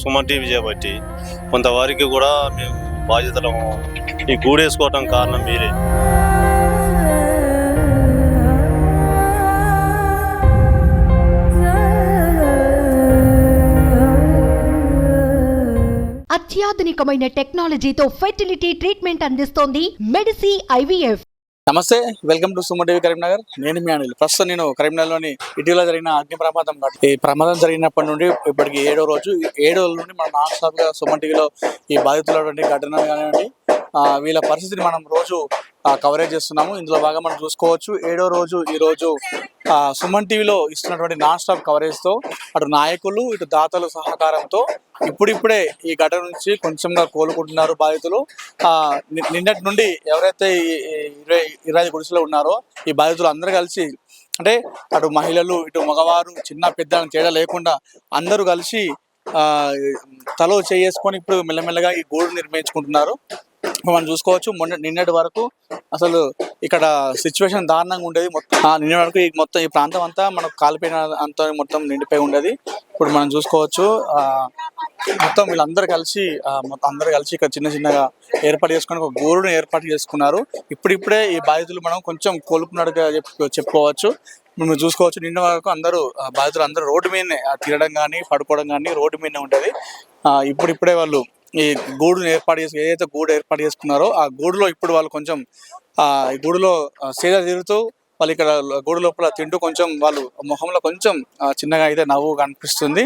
Suman TV చేపట్టి కొంతవరకు కూడా మేము బాధ్యతలు ఈ గూడేసుకోవటం కారణం మీరే. అత్యాధునికమైన టెక్నాలజీతో ఫెర్టిలిటీ ట్రీట్మెంట్ అందిస్తోంది మెడిసి ఐవీఎఫ్. నమస్తే, welcome to Suman TV Karimnagar. నేను మీ అనిల్. ప్రస్తుతం నేను కరీంనగర్లోని ఇటీవల జరిగిన అగ్ని ప్రమాదం ఈ ప్రమాదం జరిగినప్పటి నుండి ఇప్పటికి 7వ రోజు. 7 రోజుల నుండి మనం నాన్ స్టాప్గా సుమన్ టీవీలో ఈ బాధితులటువంటి ఘటన కానివ్వండి, వీళ్ళ పరిస్థితిని మనం రోజు కవరేజ్ చేస్తున్నాము. ఇందులో బాగా మనం చూసుకోవచ్చు 7వ రోజు ఈ రోజు సుమన్ టీవీలో ఇస్తున్నటువంటి నాన్ స్టాప్ కవరేజ్తో అటు నాయకులు ఇటు దాతలు సహకారంతో ఇప్పుడిప్పుడే ఈ ఘటన నుంచి కొంచెంగా కోలుకుంటున్నారు బాధితులు. నిన్నటి నుండి ఎవరైతే 25 గుడిసెలో ఉన్నారో ఈ బాధితులు అందరూ కలిసి, అంటే అటు మహిళలు ఇటు మగవారు చిన్న పెద్ద తేడా లేకుండా అందరూ కలిసి తలో చేసుకొని ఇప్పుడు మెల్లమెల్లగా ఈ గూడు నిర్మించుకుంటున్నారు. మనం చూసుకోవచ్చు నిన్నటి వరకు అసలు ఇక్కడ సిచ్యువేషన్ దారుణంగా ఉండేది. నిన్నటి వరకు మొత్తం ఈ ప్రాంతం అంతా మనకు కాలిపోయిన అంతా మొత్తం నిండిపోయి ఉండేది. ఇప్పుడు మనం చూసుకోవచ్చు మొత్తం వీళ్ళందరూ కలిసి ఇక్కడ చిన్న చిన్నగా ఏర్పాటు చేసుకొని ఒక గూడును ఏర్పాటు చేసుకున్నారు. ఇప్పుడిప్పుడే ఈ బాధితులు మనం కొంచెం కోలుకున్నట్టుగా చెప్పుకోవచ్చు. మేము చూసుకోవచ్చు నిన్న వరకు బాధితులు అందరూ రోడ్డు మీదనే తిరగడం కానీ పడుకోవడం కానీ రోడ్డు మీదనే ఉండేది. ఇప్పుడిప్పుడే వాళ్ళు ఈ గూడును ఏదైతే గూడు ఏర్పాటు చేసుకున్నారో ఆ గూడులో ఇప్పుడు వాళ్ళు కొంచెం ఈ గూడులో సేద తీరుతూ వాళ్ళు ఇక్కడ గూడు లోపల తింటూ కొంచెం వాళ్ళు మొహంలో కొంచెం చిన్నగా అయితే నవ్వు కనిపిస్తుంది.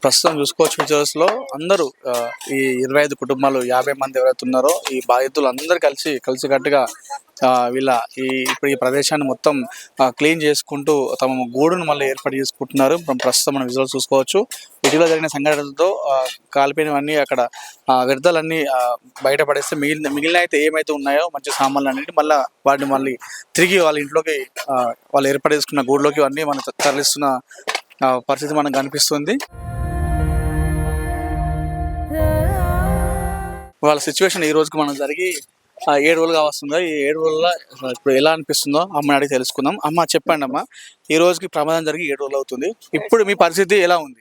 ప్రస్తుతం చూసుకోవచ్చు పిక్చర్స్ లో అందరూ ఈ 25 కుటుంబాలు 50 మంది ఎవరైతే ఉన్నారో ఈ బాధితులు అందరూ కలిసికట్టుగా ఇప్పుడు ఈ ప్రదేశాన్ని మొత్తం క్లీన్ చేసుకుంటూ తమ గూడును మళ్ళీ ఏర్పాటు చేసుకుంటున్నారు. ప్రస్తుతం మనం విజువల్ చూసుకోవచ్చు. ఇటీవల జరిగిన సంఘటనలతో కాలిపోయినవన్నీ అక్కడ వ్యర్థాలన్నీ బయటపడేస్తే మిగిలిన అయితే ఏమైతే ఉన్నాయో మంచి సామాన్లు అన్నింటి వాటిని మళ్ళీ తిరిగి వాళ్ళ ఇంట్లోకి వాళ్ళు ఏర్పాటు చేసుకున్న గూడులోకి అన్నీ మనం తరలిస్తున్న పరిస్థితి మనకు కనిపిస్తుంది. వాళ్ళ సిచ్యువేషన్ ఈ రోజుకి మనం జరిగి 7 రోజులుగా వస్తుందో ఈ 7 రోజుల ఇప్పుడు ఎలా అనిపిస్తుందో అమ్మని అడిగి తెలుసుకుందాం. అమ్మ చెప్పండి అమ్మ, ఈ రోజుకి ప్రమాదం జరిగి 7 రోజులు అవుతుంది. ఇప్పుడు మీ పరిస్థితి ఎలా ఉంది?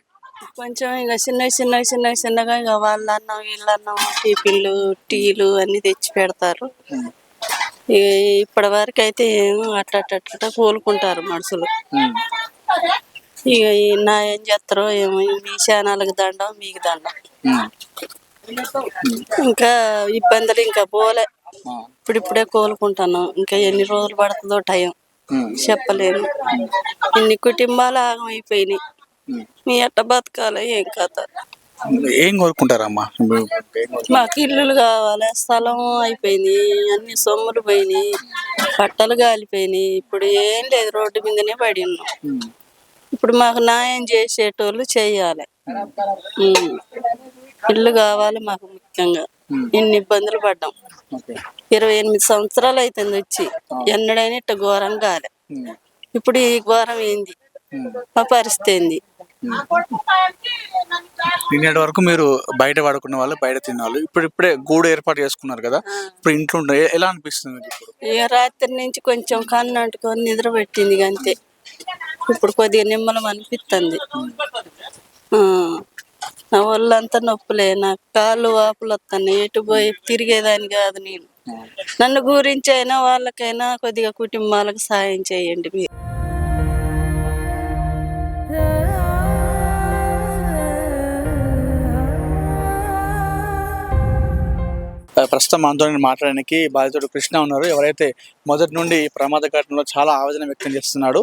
కొంచెం ఇక చిన్నగా ఇక వాళ్ళన్నం వీళ్ళన్నం టిఫిన్లు టీలు అన్ని తెచ్చి పెడతారు. ఇప్పటి వరకు అయితే అట్ట కోలుకుంటారు మనుషులు. ఇక నా ఏం చేస్తారో ఏమో, మీ శానాలకు దండం మీకు దండం. ఇంకా ఇబ్బందులు ఇంకా పోలే, ఇప్పుడిప్పుడే కోలుకుంటాను. ఇంకా ఎన్ని రోజులు పడుతుందో టైం చెప్పలేను. ఇన్ని కుటుంబాలు ఆగమైపోయినాయి. మీ ఎట్ట బతకాలి ఏం కథ? ఏం కోరుకుంటారమ్మా? మాకు ఇల్లులు కావాలి, స్థలం అయిపోయింది, అన్ని సొమ్ములు పోయినాయి, బట్టలు కాలిపోయినాయి. ఇప్పుడు ఏం లేదు, రోడ్డు మీదనే పడి ఉన్నాం. ఇప్పుడు మాకు న్యాయం చేసేటోళ్ళు చెయ్యాలి. ఇల్లు కావాలి మాకు ముఖ్యంగా. ఇన్ని ఇబ్బందులు పడ్డాం. 28 సంవత్సరాలు అవుతుంది వచ్చి, ఎన్నడైనా ఇట్ట ఘోరం కాలే. ఇప్పుడు ఈ ఘోరం ఏంది, మా పరిస్థితి ఏంది? నిన్నటి వరకు మీరు బయట పడుకున్న వాళ్ళు, బయట తిన్న ఇప్పుడే గూడు ఏర్పాటు చేసుకున్నారు కదా, ఇప్పుడు ఇంట్లో ఎలా అనిపిస్తుంది? ఇక రాత్రి నుంచి కొంచెం కన్ను అంటుకొని నిద్ర పెట్టింది అంతే. ఇప్పుడు కొద్దిగా నిమ్మలం అనిపిస్తుంది. నా ఒళ్ళంతా నొప్పులే, నాకు కాళ్ళు వాపులు వస్తాను, ఎటు పోయి తిరిగేదాన్ని కాదు నేను. నన్ను గురించి అయినా వాళ్ళకైనా కొద్దిగా కుటుంబాలకు సాయం చేయండి మీరు. ప్రస్తుతం మనతో మాట్లాడడానికి బాధితుడు కృష్ణ ఉన్నారు. ఎవరైతే మొదటి నుండి ప్రమాద ఘటనలో చాలా ఆవేదన వ్యక్తం చేస్తున్నాడు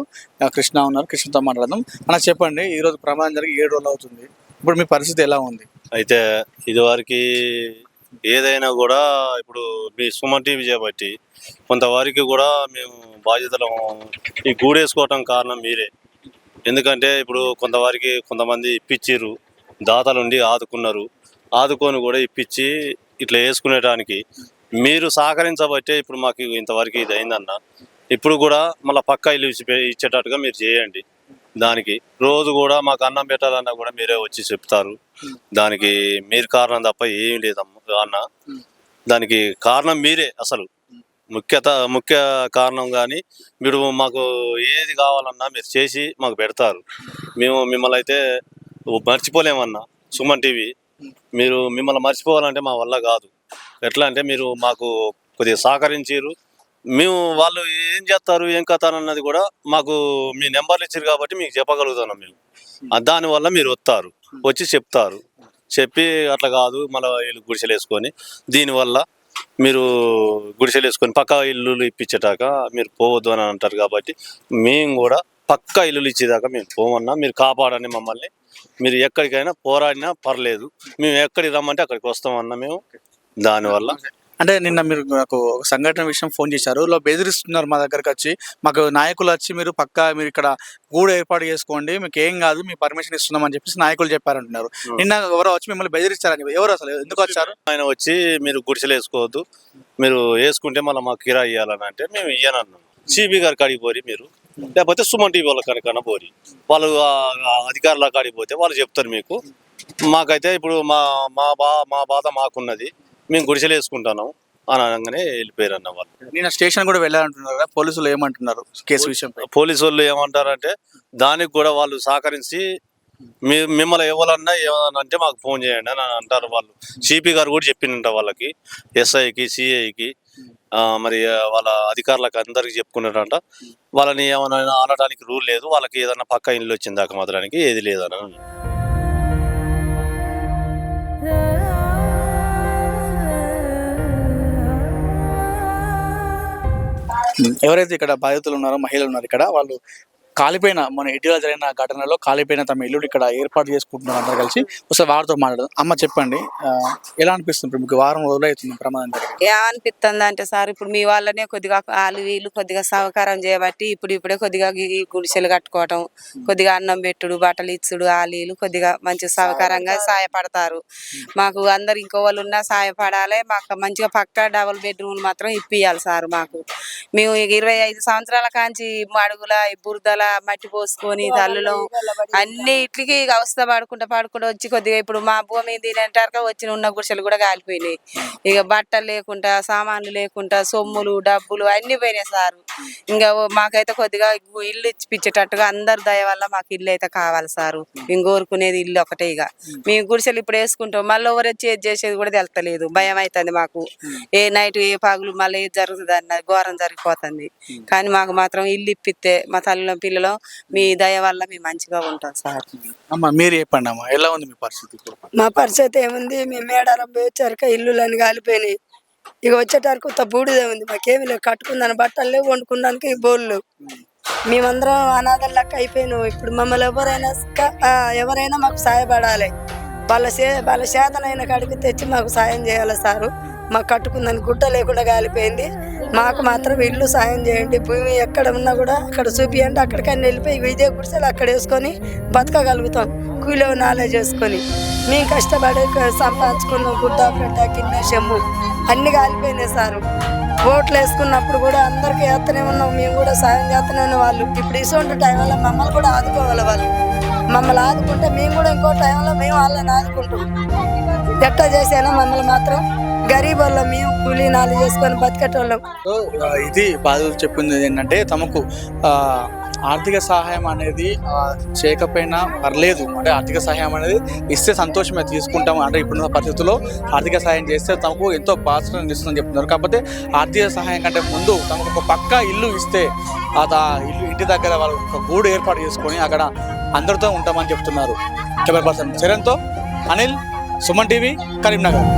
కృష్ణ ఉన్నారు. కృష్ణతో మాట్లాడదాం. అలా చెప్పండి, ఈ రోజు ప్రమాదం జరిగి 7 రోజులు అవుతుంది. ఇప్పుడు మీ పరిస్థితి ఎలా ఉంది? అయితే ఇదివరకు ఏదైనా కూడా ఇప్పుడు మీ సుమన్ టీవీ చేపట్టి కొంతవరకు కూడా మేము బాధ్యతలు ఈ గూడేసుకోవటం కారణం మీరే. ఎందుకంటే ఇప్పుడు కొంతమంది ఇప్పించారు, దాతలుండి ఆదుకొని కూడా ఇప్పించి ఇట్లా వేసుకునేటానికి మీరు సహకరించబట్టే ఇప్పుడు మాకు ఇంతవరకు ఇది అయిందన్న. ఇప్పుడు కూడా మళ్ళీ పక్కా ఇల్లు ఇచ్చేటట్టుగా మీరు చేయండి. దానికి రోజు కూడా మాకు అన్నం పెట్టాలన్నా కూడా మీరే వచ్చి చెప్తారు. దానికి మీరు కారణం తప్ప ఏం లేదమ్మా అన్న. దానికి కారణం మీరే. అసలు ముఖ్య కారణం. కానీ మీరు మాకు ఏది కావాలన్నా మీరు చేసి మాకు పెడతారు. మేము మిమ్మల్ని అయితే మర్చిపోలేమన్నా. సుమన్ టీవీ మిమ్మల్ని మర్చిపోవాలంటే మా వల్ల కాదు. ఎట్లా అంటే మీరు మాకు కొద్దిగా సహకరించారు. వాళ్ళు ఏం చేస్తారు ఏం కథ అన్నది కూడా మాకు మీ నెంబర్లు ఇచ్చారు కాబట్టి మీకు చెప్పగలుగుతున్నాం మేము. దానివల్ల మీరు వచ్చి చెప్తారు. చెప్పి అట్లా కాదు మళ్ళీ వీళ్ళు గుడిసెలు వేసుకొని దీనివల్ల మీరు గుడిసెలు వేసుకొని పక్కా ఇల్లులు ఇప్పించేటాక మీరు పోవద్దు అని అంటారు. కాబట్టి మేము కూడా పక్కా ఇల్లులు ఇచ్చేదాకా మేము పోమన్నా. మీరు కాపాడండి మమ్మల్ని. మీరు ఎక్కడికైనా పోరాడినా పర్లేదు, మేము ఎక్కడికి రమ్మంటే అక్కడికి వస్తామన్నా మేము. దానివల్ల అంటే నిన్న మీరు నాకు ఒక సంఘటన విషయం ఫోన్ చేశారు, బెదిరిస్తున్నారు మా దగ్గరకు వచ్చి. మాకు నాయకులు వచ్చి మీరు మీరు ఇక్కడ గూడు ఏర్పాటు చేసుకోండి, మీకు ఏం కాదు, మీ పర్మిషన్ ఇస్తున్నామని చెప్పేసి నాయకులు చెప్పారంటున్నారు. నిన్న ఎవరో వచ్చి మిమ్మల్ని బెదిరిస్తారని. ఎవరు అసలు ఎందుకు వచ్చారు? ఆయన వచ్చి మీరు గుడిసెలు వేసుకోవద్దు, మీరు వేసుకుంటే మళ్ళీ మాకు కిరాయి ఇవ్వాలని అంటే మేము ఇయ్యనన్నాం. సిబి గారి కాడికి పోరి మీరు, లేకపోతే సుమన్ టీవీ వాళ్ళ కనుకన్నా పోరి. వాళ్ళు అధికారుల కాడికి పోతే వాళ్ళు చెప్తారు మీకు. మాకైతే ఇప్పుడు మా బాధ మాకున్నది, మేము గుడిసెలు వేసుకుంటున్నాం అని అనగానే వెళ్ళిపోయారు అన్న వాళ్ళు. నేను స్టేషన్ కూడా వెళ్ళాలంటున్నారు కదా, పోలీసులు ఏమంటున్నారు కేసు విషయంపై? పోలీసు వాళ్ళు ఏమంటారంటే దానికి కూడా వాళ్ళు సహకరించి మిమ్మల్ని ఎవరన్నా ఏమన్నా అంటే మాకు ఫోన్ చేయండి అని అంటారు వాళ్ళు. సిపి గారు కూడా చెప్పిందంట వాళ్ళకి, ఎస్ఐకి, సిఐకి, మరి వాళ్ళ అధికారులకు అందరికి చెప్పుకున్నారంట. వాళ్ళని ఏమైనా ఆడటానికి రూల్ లేదు, వాళ్ళకి ఏదన్నా పక్క ఇల్లు వచ్చింది దాకా మాత్రానికి ఏది లేదని. ఎవరైతే ఇక్కడ బాధితులు ఉన్నారో, మహిళలు ఉన్నారు ఇక్కడ, వాళ్ళు కాలిపోయిన మన ఇటీవల జరిగిన ఘటనలో కాలిపోయిన తమ ఇల్లు ఇక్కడ ఏర్పాటు చేసుకుంటున్నారు అందరు కలిసి. ఒకసారి వారితో మాట్లాడదాం. అమ్మ చెప్పండి, ఎలా అనిపిస్తుంది మీకు? వారం రోజులైతుంది ప్రమాదం జరిగి. ఏమనిపిస్తుంది అంటే సార్, ఇప్పుడు మీ వాళ్ళనే కొద్దిగా వాళ్ళు వీళ్ళు కొద్దిగా సహకారం చేయబట్టి ఇప్పుడే కొద్దిగా గుడిసెలు కట్టుకోవటం, కొద్దిగా అన్నం పెట్టుడు, బట్టలు ఇచ్చుడు, వాళ్ళు కొద్దిగా మంచి సహకారంగా సాయపడతారు. మాకు అందరు ఇంకో వాళ్ళు ఉన్నా సాయపడాలి. మాకు మంచిగా పక్క డబుల్ బెడ్రూమ్లు మాత్రం ఇప్పియాలి సార్. మేము 25 సంవత్సరాల కాంచి అడుగుల బురదల మట్టి పోసుకొని తల్లులో అన్నిటికి అవస్థ పాడుకుంటా వచ్చి కొద్దిగా ఇప్పుడు మా భూమి తినేటాక వచ్చిన ఉన్న గుడిసెలు కూడా కాలిపోయినాయి. ఇక బట్టలు లేకుండా, సామాన్లు లేకుండా, సొమ్ములు డబ్బులు అన్ని పోయినాయి సార్. ఇంకా మాకైతే కొద్దిగా ఇల్లు ఇచ్చిపించేటట్టుగా అందరి దయ వల్ల మాకు ఇల్లు అయితే కావాలి సార్. మేము కోరుకునేది ఇల్లు ఒకటే. ఇక మేము గుడిసెలు ఇప్పుడు వేసుకుంటాం, మళ్ళీ ఎవరు వచ్చి ఏది చేసేది కూడా తెలుస్తలేదు. భయం అవుతుంది మాకు. ఏ నైట్ ఏ పగులు మళ్ళీ ఏది జరుగుతుంది అన్న ఘోరం జరిగిపోతుంది. కానీ మాకు మాత్రం ఇల్లు ఇప్పిస్తే మా తల్లిలో పిల్లలు మీ దయ వల్ల మేము మంచిగా ఉంటాం సార్. అమ్మ మీరు చెప్పండి అమ్మా, ఎలా ఉంది మీ పరిస్థితి? మా పరిస్థితి ఏముంది, మేము మేడారం పోయి వచ్చాక ఇల్లులని కాలిపోయినాయి. ఇక వచ్చేటరకు బూడిదే ఉంది, మాకేమి లేవు. కట్టుకుందాని బట్టలు లేవు, వండుకున్నానికి బోళ్ళు. మేమందరం అనాథల లెక్క అయిపోయినాం. ఇప్పుడు మమ్మల్ని ఎవరైనా మాకు సాయపడాలి. వాళ్ళ చేతనైన కాడికి తెచ్చి మాకు సాయం చేయాలి సారు. మాకు కట్టుకుందని గుడ్డ లేకుండా కాలిపోయింది. మాకు మాత్రం ఇల్లు సాయం చేయండి. భూమి ఎక్కడ ఉన్నా కూడా అక్కడ చూపియండి. అక్కడికైనా వెళ్ళిపోయి ఇదే గుడిసెలు అక్కడ వేసుకొని బతకగలుగుతాం. కూలో నాలెడ్జ్ చేసుకొని మేము కష్టపడి సంపాదించుకున్న గుడ్డ పెట్ట గిన్నె చెమ్ము అన్ని కాలిపోయినాయి సారు. ఓట్లు వేసుకున్నప్పుడు కూడా అందరికీ వేస్తూనే ఉన్నాం, మేము కూడా సాయం చేస్తూనే ఉన్న వాళ్ళు. ఇప్పుడు ఇటువంటి టైంలో మమ్మల్ని కూడా ఆదుకోవాలి. వాళ్ళు మమ్మల్ని ఆదుకుంటే మేము కూడా ఇంకో టైంలో మేము వాళ్ళని ఆదుకుంటాం. ఎట్లా చేసానో మమ్మల్ని మాత్రం గరీబ్ వాళ్ళం, మేము కూలీ నాలు చేసుకొని బతికేటోళ్ళం. ఇది బాధితులు చెప్పింది ఏంటంటే తమకు ఆర్థిక సహాయం అనేది చేయకపోయినా పర్లేదు, అంటే ఆర్థిక సహాయం అనేది ఇస్తే సంతోషమే తీసుకుంటాము. అంటే ఇప్పుడున్న పరిస్థితుల్లో ఆర్థిక సహాయం చేస్తే తమకు ఎంతో బాధ్యత ఇస్తుందని చెప్తున్నారు. కాకపోతే ఆర్థిక సహాయం కంటే ముందు తమకు ఒక పక్క ఇల్లు ఇస్తే ఇంటి దగ్గర వాళ్ళు ఒక గూడు ఏర్పాటు చేసుకొని అక్కడ అందరితో ఉంటామని చెప్తున్నారు. కెమెరా పర్సన్ చరణ్తో అనిల్, సుమన్ టీవీ, కరీంనగర్.